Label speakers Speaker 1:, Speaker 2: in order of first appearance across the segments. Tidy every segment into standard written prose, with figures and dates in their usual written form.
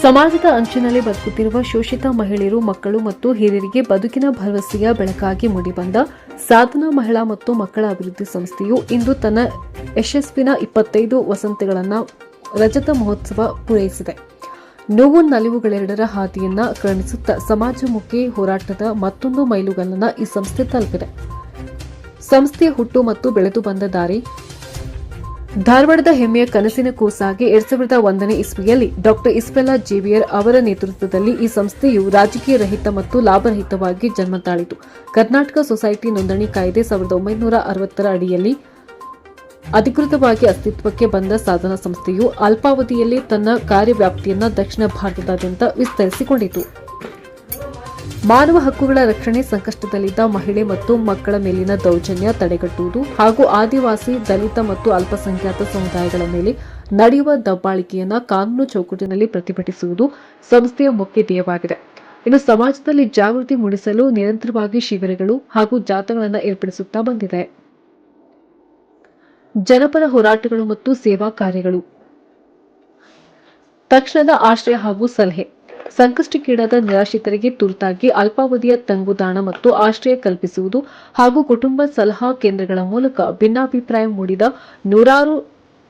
Speaker 1: ಸಮಾಜದ ಅಂಚಿನಲ್ಲಿ ಬದುಕುತ್ತಿರುವ ಶೋಷಿತ ಮಹಿಳೆಯರು, ಮಕ್ಕಳು ಮತ್ತು ಹಿರಿಯರಿಗೆ ಬದುಕಿನ ಭರವಸೆಯ ಬೆಳಕಾಗಿ ಮೂಡಿಬಂದ ಸಾಧನಾ ಮಹಿಳಾ ಮತ್ತು ಮಕ್ಕಳ ಅಭಿವೃದ್ಧಿ ಸಂಸ್ಥೆಯು ಇಂದು ತನ್ನ ಯಶಸ್ವಿನ 25 ವಸಂತಗಳನ್ನು ರಜತ ಮಹೋತ್ಸವ ಪೂರೈಸಿದೆ. ನೋವು ನಲಿವುಗಳೆರಡರ ಹಾದಿಯನ್ನ ಕರುಣಿಸುತ್ತಾ ಸಮಾಜಮುಖಿ ಹೋರಾಟದ ಮತ್ತೊಂದು ಮೈಲುಗಲ್ಲನ್ನ ಈ ಸಂಸ್ಥೆ ತಲುಪಿದೆ. ಸಂಸ್ಥೆಯ ಹುಟ್ಟು ಮತ್ತು ಬೆಳೆದು ಬಂದ ದಾರಿ ಧಾರವಾಡದ ಹೆಮ್ಮೆಯ ಕನಸಿನ ಕೂಸಾಗಿ 2001ನೇ ಇಸ್ವಿಯಲ್ಲಿ ಡಾಕ್ಟರ್ ಇಸ್ಬೆಲ್ಲಾ ಜೇವಿಯರ್ ಅವರ ನೇತೃತ್ವದಲ್ಲಿ ಈ ಸಂಸ್ಥೆಯು ರಾಜಕೀಯ ರಹಿತ ಮತ್ತು ಲಾಭರಹಿತವಾಗಿ ಜನ್ಮ ತಾಳಿತು. ಕರ್ನಾಟಕ ಸೊಸೈಟಿ ನೋಂದಣಿ ಕಾಯ್ದೆ 1960ರ ಅಡಿಯಲ್ಲಿ ಅಧಿಕೃತವಾಗಿ ಅಸ್ತಿತ್ವಕ್ಕೆ ಬಂದ ಸಾಧನಾ ಸಂಸ್ಥೆಯು ಅಲ್ಪಾವಧಿಯಲ್ಲಿ ತನ್ನ ಕಾರ್ಯವ್ಯಾಪ್ತಿಯನ್ನು ದಕ್ಷಿಣ ಭಾರತದಾದ್ಯಂತ ವಿಸ್ತರಿಸಿಕೊಂಡಿತು. ಮಾನವ ಹಕ್ಕುಗಳ ರಕ್ಷಣೆ, ಸಂಕಷ್ಟದಲ್ಲಿದ್ದ ಮಹಿಳೆ ಮತ್ತು ಮಕ್ಕಳ ಮೇಲಿನ ದೌರ್ಜನ್ಯ ತಡೆಗಟ್ಟುವುದು ಹಾಗೂ ಆದಿವಾಸಿ, ದಲಿತ ಮತ್ತು ಅಲ್ಪಸಂಖ್ಯಾತ ಸಮುದಾಯಗಳ ಮೇಲೆ ನಡೆಯುವ ದಬ್ಬಾಳಿಕೆಯನ್ನು ಕಾನೂನು ಚೌಕಟ್ಟಿನಲ್ಲಿ ಪ್ರತಿಭಟಿಸುವುದು ಸಂಸ್ಥೆಯ ಮುಖ್ಯ ಧ್ಯೇಯವಾಗಿದೆ. ಇನ್ನು ಸಮಾಜದಲ್ಲಿ ಜಾಗೃತಿ ಮೂಡಿಸಲು ನಿರಂತರವಾಗಿ ಶಿಬಿರಗಳು ಹಾಗೂ ಜಾಥಾಗಳನ್ನು ಏರ್ಪಡಿಸುತ್ತಾ ಬಂದಿದೆ. ಜನಪರ ಹೋರಾಟಗಳು ಮತ್ತು ಸೇವಾ ಕಾರ್ಯಗಳು. ತಕ್ಷಣದ ಆಶ್ರಯ ಹಾಗೂ ಸಲಹೆ. ಸಂಕಷ್ಟಕ್ಕೀಡಾದ ನಿರಾಶ್ರಿತರಿಗೆ ತುರ್ತಾಗಿ ಅಲ್ಪಾವಧಿಯ ತಂಗುದಾಣ ಮತ್ತು ಆಶ್ರಯ ಕಲ್ಪಿಸುವುದು ಹಾಗೂ ಕುಟುಂಬ ಸಲಹಾ ಕೇಂದ್ರಗಳ ಮೂಲಕ ಭಿನ್ನಾಭಿಪ್ರಾಯ ಮೂಡಿದ ನೂರಾರು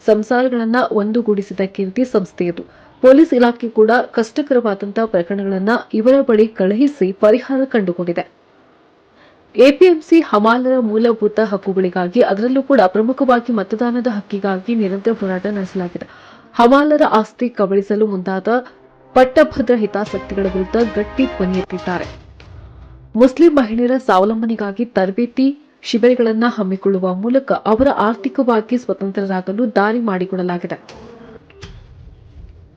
Speaker 1: ಸಂಸಾರಗಳನ್ನು ಒಂದುಗೂಡಿಸಿದ ಕೀರ್ತಿ ಸಂಸ್ಥೆಯದು. ಪೊಲೀಸ್ ಇಲಾಖೆ ಕೂಡ ಕಷ್ಟಕರವಾದಂತಹ ಪ್ರಕರಣಗಳನ್ನು ಇವರ ಬಳಿ ಕಳುಹಿಸಿ ಪರಿಹಾರ ಕಂಡುಕೊಂಡಿದೆ. ಎಪಿಎಂಸಿ ಹಮಾಲರ ಮೂಲಭೂತ ಹಕ್ಕುಗಳಿಗಾಗಿ, ಅದರಲ್ಲೂ ಕೂಡ ಪ್ರಮುಖವಾಗಿ ಮತದಾನದ ಹಕ್ಕಿಗಾಗಿ ನಿರಂತರ ಹೋರಾಟ ನಡೆಸಲಾಗಿದೆ. ಹಮಾಲರ ಆಸ್ತಿ ಕಬಳಿಸಲು ಮುಂದಾದ ಪಟ್ಟಭದ್ರ ಹಿತಾಸಕ್ತಿಗಳ ವಿರುದ್ಧ ಗಟ್ಟಿ ಧ್ವನಿ ಎತ್ತಿದ್ದಾರೆ. ಮುಸ್ಲಿಂ ಮಹಿಳೆಯರ ಸ್ವಾವಲಂಬನೆಗಾಗಿ ತರಬೇತಿ ಶಿಬಿರಗಳನ್ನು ಹಮ್ಮಿಕೊಳ್ಳುವ ಮೂಲಕ ಅವರ ಆರ್ಥಿಕವಾಗಿ ಸ್ವತಂತ್ರರಾಗಲು ದಾರಿ ಮಾಡಿಕೊಡಲಾಗಿದೆ.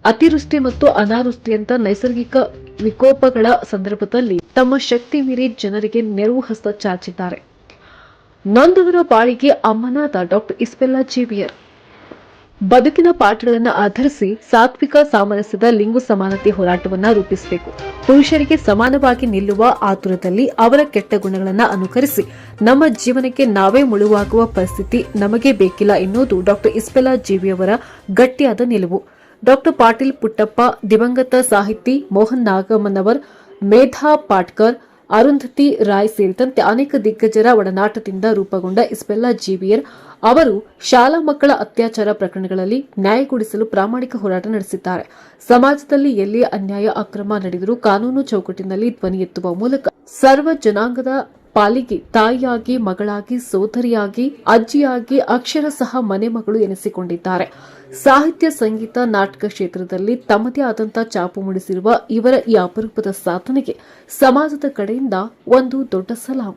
Speaker 1: ಅತಿವೃಷ್ಟಿ ಮತ್ತು ಅನಾವೃಷ್ಟಿಯಂತ ನೈಸರ್ಗಿಕ ವಿಕೋಪಗಳ ಸಂದರ್ಭದಲ್ಲಿ ತಮ್ಮ ಶಕ್ತಿ ಮೀರಿ ಜನರಿಗೆ ನೆರವು ಹಸ್ತ ಚಾಚಿದ್ದಾರೆ. ನೊಂದವರ ಬಾಳಿಗೆ ಅಮ್ಮನಾದ ಡಾಕ್ಟರ್ ಇಸ್ಬೆಲ್ಲಾ ಜೇವಿಯರ್ ಬದುಕಿನ ಪಾಠಗಳನ್ನು ಆಧರಿಸಿ ಸಾತ್ವಿಕ ಸಾಮರಸ್ಯದ ಲಿಂಗ ಸಮಾನತೆ ಹೋರಾಟವನ್ನು ರೂಪಿಸಬೇಕು. ಪುರುಷರಿಗೆ ಸಮಾನವಾಗಿ ನಿಲ್ಲುವ ಆತುರದಲ್ಲಿ ಅವರ ಕೆಟ್ಟ ಗುಣಗಳನ್ನು ಅನುಕರಿಸಿ ನಮ್ಮ ಜೀವನಕ್ಕೆ ನಾವೇ ಮುಳುವಾಗುವ ಪರಿಸ್ಥಿತಿ ನಮಗೆ ಬೇಕಿಲ್ಲ ಎನ್ನುವುದು ಡಾಕ್ಟರ್ ಇಸ್ಬೆಲ್ಲಾ ಜೇವಿಯವರ ಗಟ್ಟಿಯಾದ ನಿಲುವು. ಡಾಕ್ಟರ್ ಪಾಟೀಲ್ ಪುಟ್ಟಪ್ಪ, ದಿವಂಗತ ಸಾಹಿತಿ ಮೋಹನ್ ನಾಗಮ್ಮನವರ್, ಮೇಧಾ ಪಾಟ್ಕರ್, ಅರುಂಧತಿ ರಾಯ್ ಸೇರಿದಂತೆ ಅನೇಕ ದಿಗ್ಗಜರ ಒಡನಾಟದಿಂದ ರೂಪುಗೊಂಡ ಇಸ್ಬೆಲ್ಲಾ ಜೇವಿಯರ್ ಅವರು ಶಾಲಾ ಮಕ್ಕಳ ಅತ್ಯಾಚಾರ ಪ್ರಕರಣಗಳಲ್ಲಿ ನ್ಯಾಯಗೊಳಿಸಲು ಪ್ರಾಮಾಣಿಕ ಹೋರಾಟ ನಡೆಸಿದ್ದಾರೆ. ಸಮಾಜದಲ್ಲಿ ಎಲ್ಲಿಯೇ ಅನ್ಯಾಯ, ಅಕ್ರಮ ನಡೆದರೂ ಕಾನೂನು ಚೌಕಟ್ಟಿನಲ್ಲಿ ಧ್ವನಿ ಎತ್ತುವ ಮೂಲಕ ಸರ್ವ ಜನಾಂಗದ ಪಾಲಿಗೆ ತಾಯಿಯಾಗಿ, ಮಗಳಾಗಿ, ಸೋದರಿಯಾಗಿ, ಅಜ್ಜಿಯಾಗಿ, ಅಕ್ಷರಶಃ ಮನೆ ಮಗಳು ಎನಿಸಿಕೊಂಡಿದ್ದಾರೆ. ಸಾಹಿತ್ಯ, ಸಂಗೀತ, ನಾಟಕ ಕ್ಷೇತ್ರದಲ್ಲಿ ತಮ್ಮದೇ ಆದಂತಹ ಛಾಪು ಮೂಡಿಸಿರುವ ಇವರ ಈ ಅಪರೂಪದ ಸಾಧನೆಗೆ ಸಮಾಜದ ಕಡೆಯಿಂದ ಒಂದು ದೊಡ್ಡ ಸಲಾಂ.